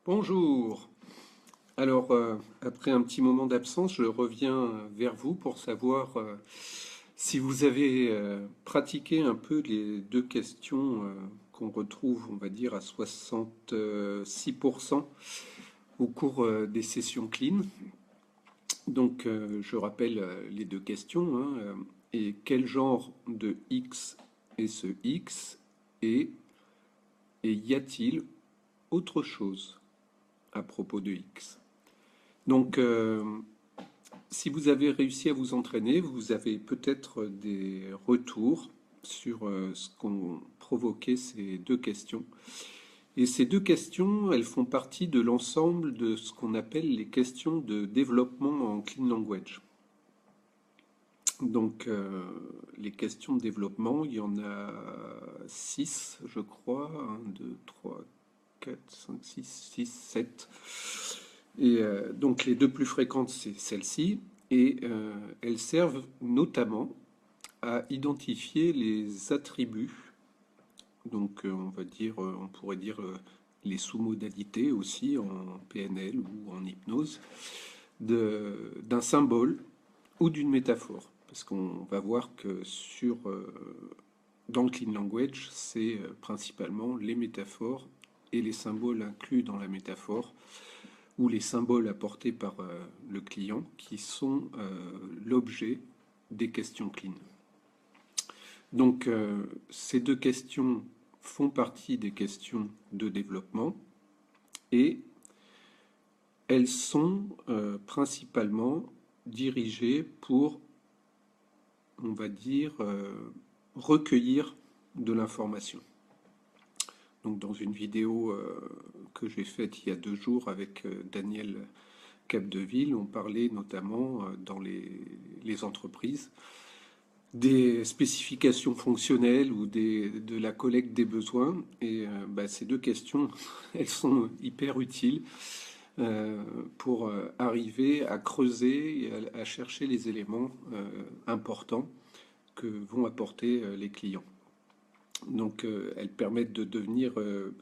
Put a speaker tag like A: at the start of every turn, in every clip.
A: Bonjour. Alors, après un petit moment d'absence, je reviens vers vous pour savoir si vous avez pratiqué un peu les deux questions qu'on retrouve, on va dire, à 66% au cours des sessions clean. Donc, je rappelle les deux questions, hein, et quel genre de X est ce X et y a-t-il autre chose à propos de X? Donc, si vous avez réussi à vous entraîner, vous avez peut-être des retours sur ce qu'ont provoqué ces deux questions. Et ces deux questions, elles font partie de l'ensemble de ce qu'on appelle les questions de développement en clean language. Donc, les questions de développement, il y en a six, je crois. Un, deux, trois, quatre, cinq, six, sept. Et donc les deux plus fréquentes, c'est celles-ci, et elles servent notamment à identifier les attributs, donc on va dire, on pourrait dire les sous-modalités aussi en PNL ou en hypnose, d'un symbole ou d'une métaphore. Parce qu'on va voir que dans le clean language, c'est principalement les métaphores et les symboles inclus dans la métaphore ou les symboles apportés par le client qui sont l'objet des questions clean. Donc ces deux questions font partie des questions de développement et elles sont principalement dirigées pour, on va dire, recueillir de l'information. Donc dans une vidéo que j'ai faite il y a 2 jours avec Daniel Capdeville, on parlait notamment dans les entreprises des spécifications fonctionnelles ou de la collecte des besoins. Et ces deux questions, elles sont hyper utiles pour arriver à creuser et à chercher les éléments importants que vont apporter les clients. Donc elles permettent de devenir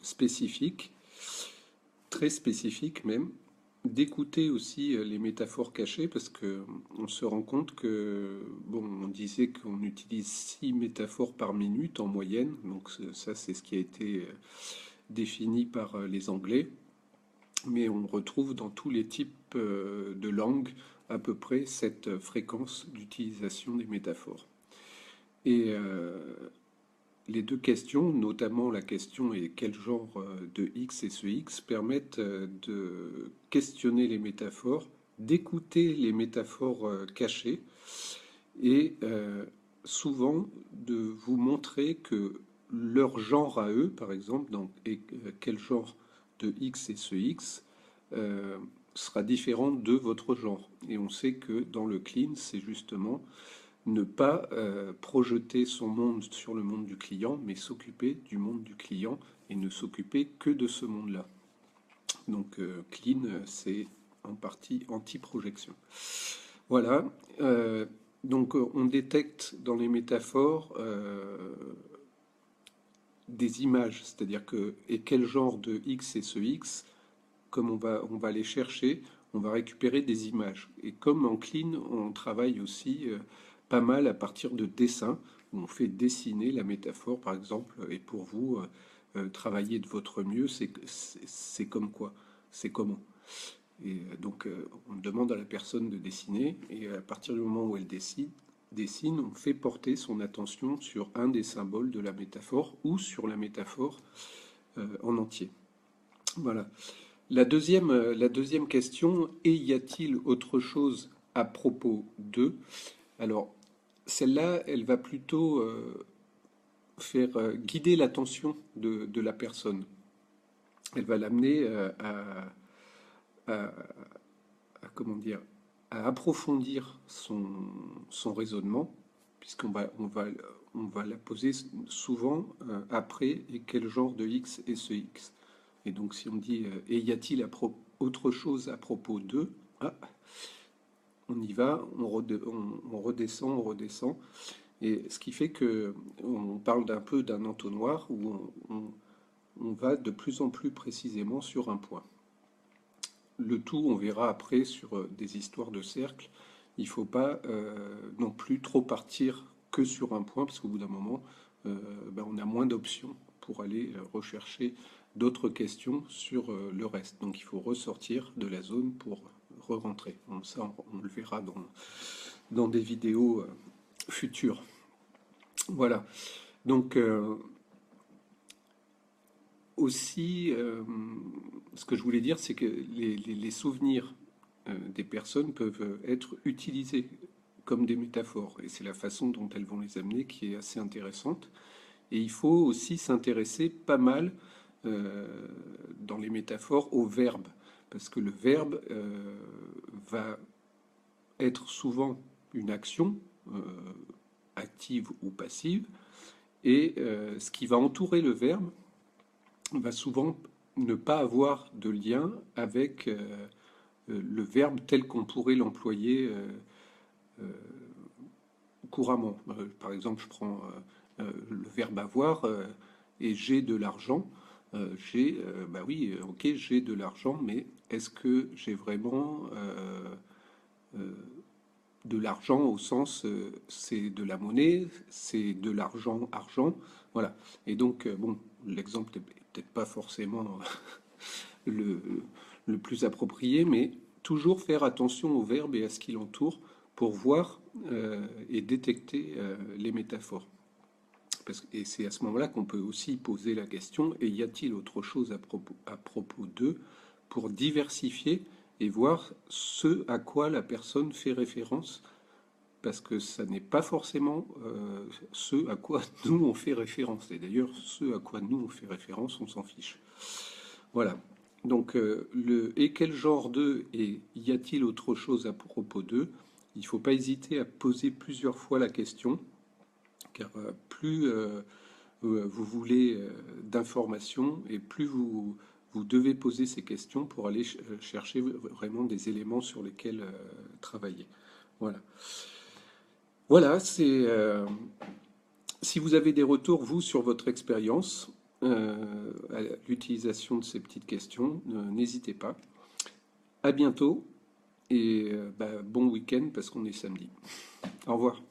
A: spécifiques, très spécifiques même, d'écouter aussi les métaphores cachées parce que on se rend compte que bon, on disait qu'on utilise 6 métaphores par minute en moyenne, donc ça c'est ce qui a été défini par les Anglais, mais on retrouve dans tous les types de langues à peu près cette fréquence d'utilisation des métaphores. Et les deux questions, notamment la question est quel genre de X est ce X, permettent de questionner les métaphores, d'écouter les métaphores cachées et souvent de vous montrer que leur genre à eux, par exemple, et quel genre de X est ce X, sera différent de votre genre. Et on sait que dans le clean, c'est justement ne pas projeter son monde sur le monde du client, mais s'occuper du monde du client et ne s'occuper que de ce monde-là. Donc clean, c'est en partie anti-projection. Voilà. Donc on détecte dans les métaphores des images, c'est-à-dire que et quel genre de X est ce X, comme on va les chercher, on va récupérer des images. Et comme en clean, on travaille aussi pas mal à partir de dessins, où on fait dessiner la métaphore, par exemple, et pour vous, travailler de votre mieux, c'est comme quoi? C'est comment? Et donc, on demande à la personne de dessiner, et à partir du moment où elle dessine, on fait porter son attention sur un des symboles de la métaphore ou sur la métaphore en entier. Voilà. La deuxième question, et y a-t-il autre chose à propos d'eux? Alors, celle-là, elle va plutôt faire guider l'attention de la personne. Elle va l'amener à- comment dire, à approfondir son raisonnement, puisqu'on va la poser souvent après, et quel genre de X est ce X? Et donc si on dit et y a-t-il autre chose à propos d'eux? Ah, on y va, on redescend, on redescend. Et ce qui fait que on parle d'un peu d'un entonnoir où on va de plus en plus précisément sur un point. le tout, on verra après sur des histoires de cercle. Il ne faut pas non plus trop partir que sur un point, parce qu'au bout d'un moment, ben, on a moins d'options pour aller rechercher d'autres questions sur le reste. Donc il faut ressortir de la zone pour re-rentrer. Bon, ça, on le verra dans des vidéos futures. Voilà. Donc aussi, ce que je voulais dire, c'est que les souvenirs des personnes peuvent être utilisés comme des métaphores. Et c'est la façon dont elles vont les amener qui est assez intéressante. Et il faut aussi s'intéresser pas mal dans les métaphores au verbe. Parce que le verbe va être souvent une action, euh, active ou passive, et ce qui va entourer le verbe va souvent ne pas avoir de lien avec le verbe tel qu'on pourrait l'employer couramment. Par exemple, je prends le verbe avoir et j'ai de l'argent. Bah oui, ok, j'ai de l'argent, mais est-ce que j'ai vraiment de l'argent au sens c'est de la monnaie, c'est de l'argent, argent, voilà. Et donc, bon, l'exemple n'est peut-être pas forcément le, le plus approprié, mais toujours faire attention au verbe et à ce qui l'entoure pour voir et détecter les métaphores. Et c'est à ce moment-là qu'on peut aussi poser la question, et y a-t-il autre chose à propos d'eux pour diversifier et voir ce à quoi la personne fait référence, parce que ça n'est pas forcément ce à quoi nous on fait référence. Et d'ailleurs, ce à quoi nous on fait référence, on s'en fiche. Voilà. Donc, et quel genre d'eux et y a-t-il autre chose à propos d'eux? Il ne faut pas hésiter à poser plusieurs fois la question, car plus vous voulez d'informations et plus vous devez poser ces questions pour aller chercher vraiment des éléments sur lesquels travailler. Voilà. Voilà, c'est si vous avez des retours, vous, sur votre expérience à l'utilisation de ces petites questions, n'hésitez pas. À bientôt et bah, bon week-end parce qu'on est samedi. Au revoir.